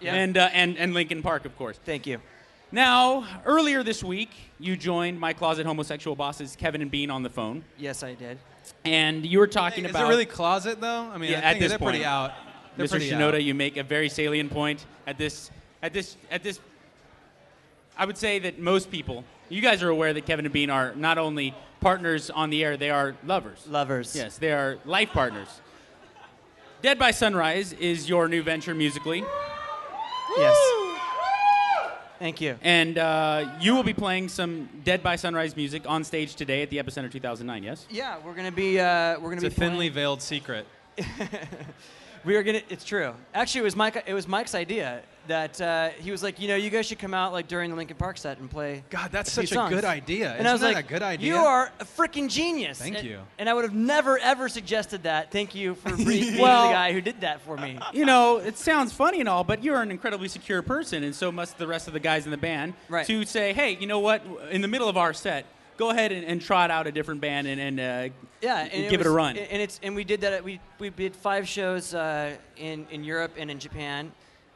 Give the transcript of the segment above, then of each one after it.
and Linkin Park, of course. Thank you. Now, earlier this week, you joined my closet homosexual bosses, Kevin and Bean, on the phone. Yes, I did. And you were talking about... Is it really closet, though? I mean, yeah, I think at this they're point, pretty out. They're Mr. pretty Shinoda, out. you make a very salient point at this. I would say that most people, you guys are aware that Kevin and Bean are not only partners on the air, they are lovers. Lovers. Yes, they are life partners. Dead by Sunrise is your new venture musically. Yes. Thank you. And you will be playing some Dead by Sunrise music on stage today at the Epicenter 2009, yes? Yeah, we're gonna be It's a thinly veiled secret. We are gonna. It's true. Actually, it was Mike's idea that he was like, you guys should come out like during the Linkin Park set and play. God, that's a few such a songs. good idea. And I was like, a good idea? You are a freaking genius. Thank you. And I would have never ever suggested that. Thank you for being Well, the guy who did that for me. It sounds funny and all, but you're an incredibly secure person, and so must the rest of the guys in the band. Right. To say, hey, you know what? In the middle of our set, go ahead and trot out a different band and give it a run. And we did that. We did 5 shows in Europe and in Japan,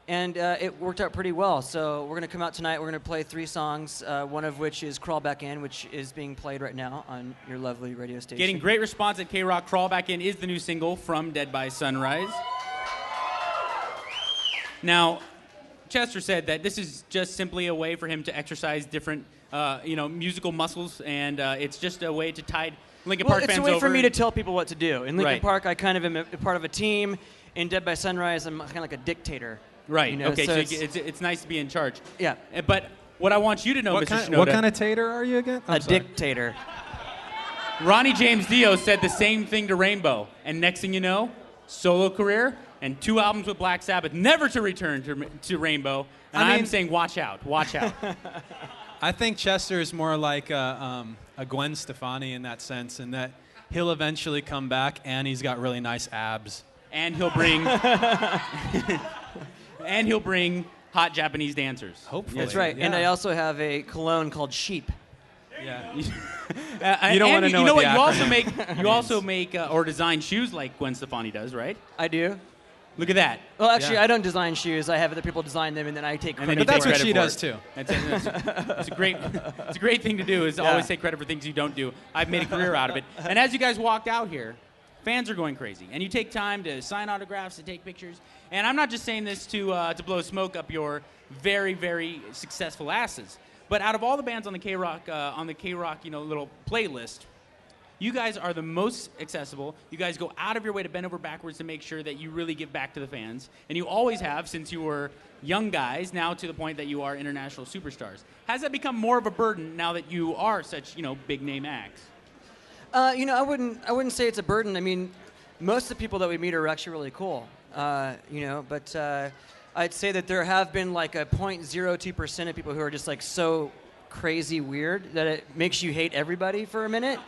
and it worked out pretty well. So we're gonna come out tonight. We're gonna play 3 songs, one of which is "Crawl Back In," which is being played right now on your lovely radio station. Getting great response at K-Rock. "Crawl Back In" is the new single from Dead by Sunrise. Now, Chester said that this is just simply a way for him to exercise different, musical muscles, and it's just a way to tide Linkin Park fans over. It's a way for me to tell people what to do. In Linkin Right. Park, I kind of am a part of a team. In Dead by Sunrise, I'm kind of like a dictator. Right. Okay. so So it's nice to be in charge. Yeah. But what I want you to know, Mr. Shinoda, What kind of tater are you again? A dictator. Ronnie James Dio said the same thing to Rainbow, and next thing you know, solo career and 2 albums with Black Sabbath, never to return to Rainbow. And I'm saying, watch out, watch out. I think Chester is more like a Gwen Stefani in that sense, in that he'll eventually come back and he's got really nice abs. And he'll bring hot Japanese dancers. Hopefully. That's right. Yeah. And I also have a cologne called Sheep. Yeah. You don't want to know what you the also acronym make you also make or design shoes like Gwen Stefani does, right? I do. Look at that. Well, actually, Yeah. I don't design shoes. I have other people design them, and then I take And credit. then But that's take what credit she for does it. too. It's a great thing to do is always take credit for things you don't do. I've made a career out of it. And as you guys walked out here, fans are going crazy, and you take time to sign autographs, to take pictures. And I'm not just saying this to blow smoke up your very, very successful asses, but out of all the bands on the K-Rock little playlist, you guys are the most accessible. You guys go out of your way to bend over backwards to make sure that you really give back to the fans, and you always have since you were young guys. Now to the point that you are international superstars. Has that become more of a burden now that you are such big name acts? I wouldn't say it's a burden. I mean, most of the people that we meet are actually really cool. But I'd say that there have been like a 0.02% of people who are just like so crazy weird that it makes you hate everybody for a minute.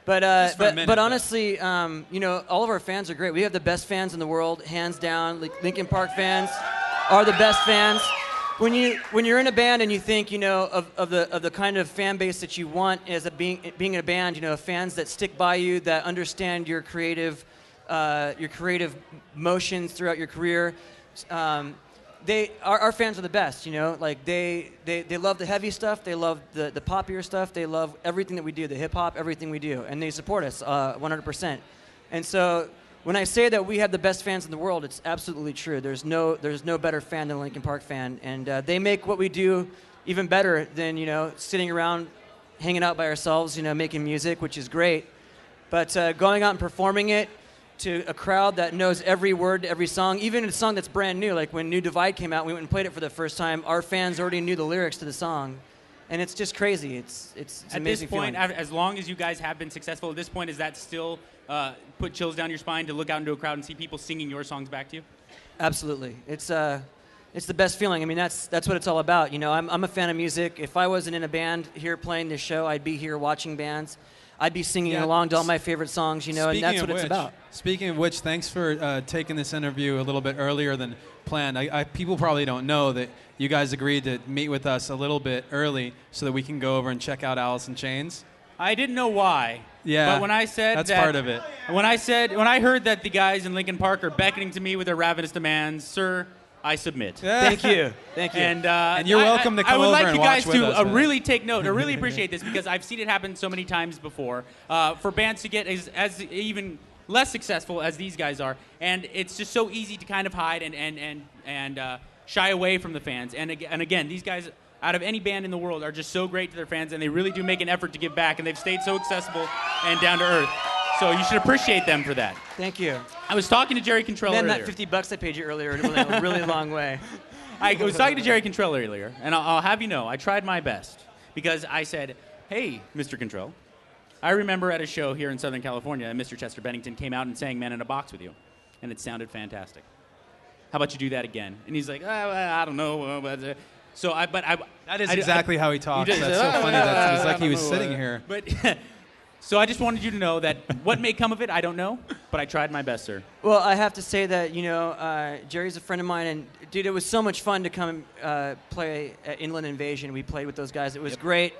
But honestly, all of our fans are great. We have the best fans in the world, hands down. Like Linkin Park fans are the best fans. When you're in a band and you think of the kind of fan base that you want as being in a band, fans that stick by you, that understand your creative motions throughout your career. Our fans are the best, like they love the heavy stuff, they love the poppier stuff, they love everything that we do, the hip hop, everything we do, and they support us 100%. And so when I say that we have the best fans in the world, it's absolutely true. There's no better fan than a Linkin Park fan, and they make what we do even better than sitting around, hanging out by ourselves, making music, which is great. But going out and performing it to a crowd that knows every word to every song, even a song that's brand new, like when New Divide came out, we went and played it for the first time. Our fans already knew the lyrics to the song, and it's just crazy. It's an amazing feeling. At this point, feeling. as long as you guys have been successful, at this point, is that still put chills down your spine to look out into a crowd and see people singing your songs back to you? Absolutely, it's the best feeling. I mean, that's what it's all about. I'm a fan of music. If I wasn't in a band here playing this show, I'd be here watching bands. I'd be singing along to all my favorite songs, and that's what it's about. Speaking of which, thanks for taking this interview a little bit earlier than planned. People probably don't know that you guys agreed to meet with us a little bit early so that we can go over and check out Alice in Chains. I didn't know why. Yeah, but when I said that's that, part of it. When I heard that the guys in Linkin Park are beckoning to me with their ravenous demands, sir, I submit. Thank you. And you're welcome to come I would over like and you guys watch with to us, man. really take note. I really appreciate this because I've seen it happen so many times before. For bands to get as even less successful as these guys are, and it's just so easy to kind of hide and shy away from the fans. And again, these guys, out of any band in the world, are just so great to their fans, and they really do make an effort to give back, and they've stayed so accessible and down to earth. So you should appreciate them for that. Thank you. I was talking to Jerry Cantrell Man, earlier. that $50 I paid you earlier went a really long way. I was talking to Jerry Cantrell earlier, and I'll have you know, I tried my best because I said, "Hey, Mr. Cantrell, I remember at a show here in Southern California, Mr. Chester Bennington came out and sang Man in a Box with you, and it sounded fantastic. How about you do that again?" And he's like, "I don't know." That is exactly how he talks. He That's does. so funny. It's like he was sitting here. But so I just wanted you to know that what may come of it, I don't know, but I tried my best, sir. Well, I have to say that, Jerry's a friend of mine, and dude, it was so much fun to come play at Inland Invasion. We played with those guys. It was great.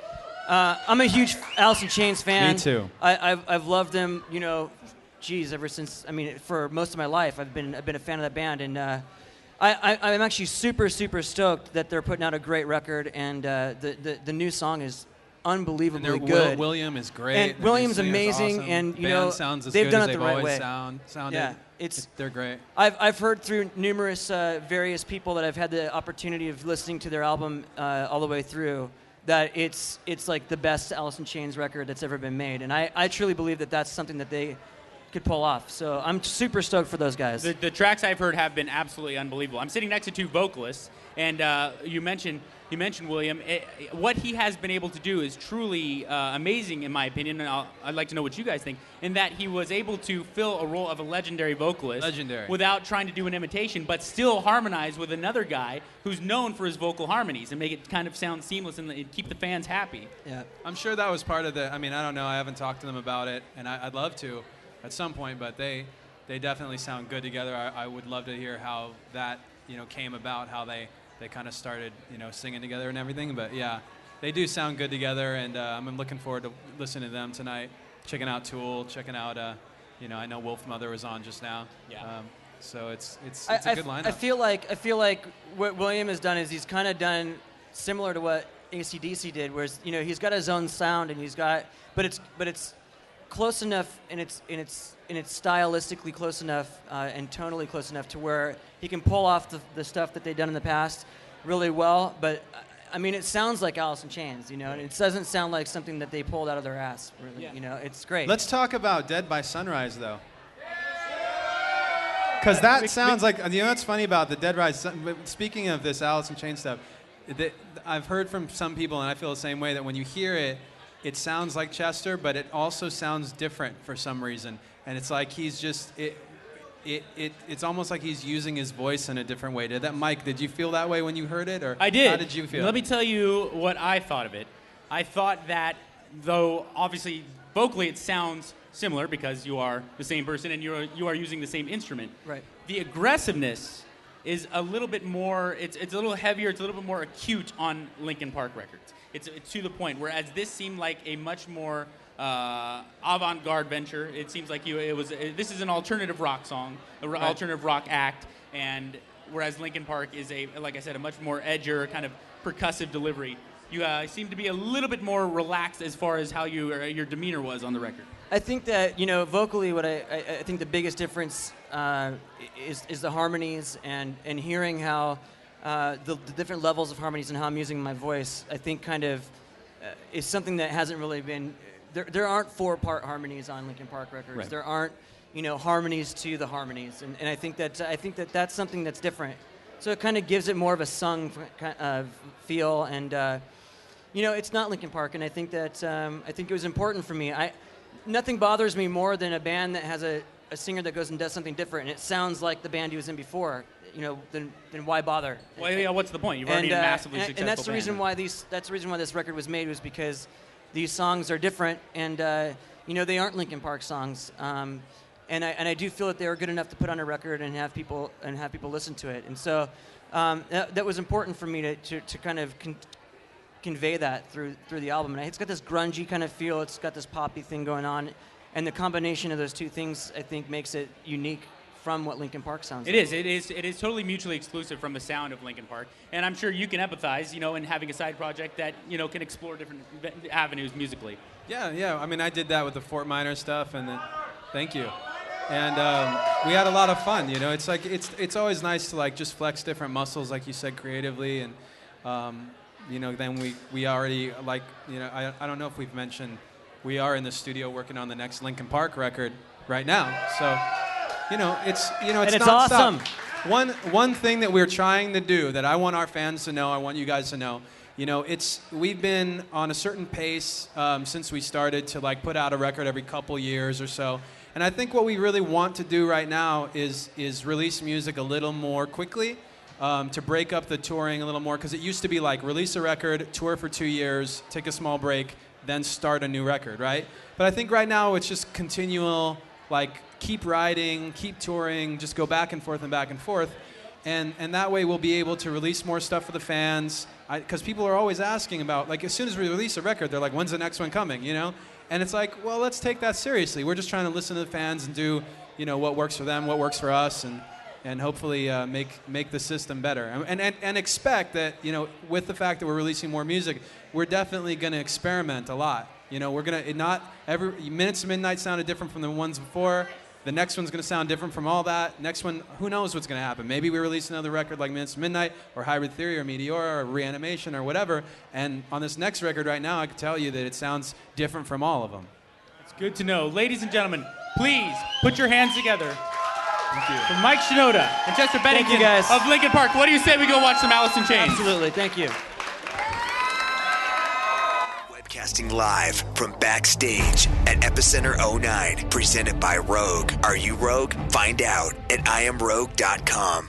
I'm a huge Alice in Chains fan. Me too. I've loved them, ever since, for most of my life. I've been a fan of that band, and I'm actually super, super stoked that they're putting out a great record, and the new song is unbelievably good. William is great. And William's amazing, awesome. and Band sounds as they've good done as it the they've right always way. sounded. Yeah, They're great. I've heard through numerous various people that I've had the opportunity of listening to their album all the way through that it's like the best Alice in Chains record that's ever been made, and I truly believe that that's something that they could pull off. So I'm super stoked for those guys. The tracks I've heard have been absolutely unbelievable. I'm sitting next to two vocalists, and you mentioned William. What he has been able to do is truly amazing, in my opinion, and I'd like to know what you guys think, in that he was able to fill a role of a legendary vocalist without trying to do an imitation, but still harmonize with another guy who's known for his vocal harmonies and make it kind of sound seamless and keep the fans happy. Yeah, I'm sure that was part of the, I don't know, I haven't talked to them about it, and I'd love to at some point, but they definitely sound good together. I would love to hear how that, came about, how they kind of started, singing together and everything. But yeah, they do sound good together, and I'm looking forward to listening to them tonight, checking out Tool, checking out, I know Wolf Mother was on just now. Yeah. So it's a good lineup. I feel like what William has done is he's kind of done similar to what AC/DC did, whereas he's got his own sound, and but it's close enough, and it's stylistically close enough and tonally close enough to where he can pull off the stuff that they've done in the past really well. But it sounds like Alice in Chains, and it doesn't sound like something that they pulled out of their ass. Really, it's great. Let's talk about Dead by Sunrise, though. Because that sounds like, what's funny about the Dead by Sunrise, speaking of this Alice in Chains stuff, I've heard from some people, and I feel the same way, that when you hear it, it sounds like Chester, but it also sounds different for some reason. And it's like he's just, it's almost like he's using his voice in a different way. Mike, did you feel that way when you heard it? Or I did. How did you feel? Let me tell you what I thought of it. I thought that, though obviously vocally it sounds similar because you are the same person and you are using the same instrument. Right. The aggressiveness is a little bit more, it's a little heavier, it's a little bit more acute on Linkin Park records. It's to the point, whereas this seemed like a much more avant-garde venture. It seems like this is an alternative rock song, alternative rock act, and whereas Linkin Park is like I said, a much more edgier kind of percussive delivery. You seem to be a little bit more relaxed as far as how your demeanor was on the record. I think that vocally, what I think the biggest difference is the harmonies and hearing how the different levels of harmonies and how I'm using my voice. I think kind of is something that hasn't really been. There aren't 4-part harmonies on Linkin Park records. Right. There aren't harmonies to the harmonies, and I think that's something that's different. So it kind of gives it more of a sung feel, and it's not Linkin Park, and I think that I think it was important for me. Nothing bothers me more than a band that has a singer that goes and does something different, and it sounds like the band he was in before. Then why bother? Well, yeah, what's the point? You've already a massively successful and that's the band. reason why that's the reason why this record was made, was because these songs are different, and they aren't Linkin Park songs. And I do feel that they were good enough to put on a record and have people listen to it. And so that was important for me to kind of convey that through the album. And it's got this grungy kind of feel. It's got this poppy thing going on, and the combination of those two things, I think, makes it unique from what Linkin Park sounds It like. is. It is totally mutually exclusive from the sound of Linkin Park. And I'm sure you can empathize, in having a side project that, can explore different avenues musically. Yeah. I mean, I did that with the Fort Minor stuff, and then, thank you. And we had a lot of fun. It's like it's always nice to like just flex different muscles, like you said, creatively. And then we already like I don't know if we've mentioned we are in the studio working on the next Linkin Park record right now. So it's it's nonstop. awesome. One thing that we're trying to do that I want our fans to know, I want you guys to know. We've been on a certain pace since we started to like put out a record every couple years or so. And I think what we really want to do right now is release music a little more quickly, to break up the touring a little more, because it used to be like release a record, tour for 2 years, take a small break, then start a new record, right? But I think right now it's just continual, like keep writing, keep touring, just go back and forth and back and forth. And that way we'll be able to release more stuff for the fans, because people are always asking about, like as soon as we release a record, they're like, when's the next one coming, And it's like, well, let's take that seriously. We're just trying to listen to the fans and do, what works for them, what works for us, and hopefully make the system better. And expect that, with the fact that we're releasing more music, we're definitely going to experiment a lot. We're going to, not every, Minutes to Midnight sounded different from the ones before. The next one's going to sound different from all that. Next one, who knows what's going to happen. Maybe we release another record like Minutes to Midnight or Hybrid Theory or Meteor or Reanimation or whatever. And on this next record right now, I can tell you that it sounds different from all of them. It's good to know. Ladies and gentlemen, please put your hands together Thank you. for Mike Shinoda and Chester Bennington you, guys. of Linkin Park. What do you say we go watch some Alice in Chains? Absolutely. Thank you. Broadcasting live from backstage at Epicenter 09, presented by Rogue. Are you Rogue? Find out at IamRogue.com.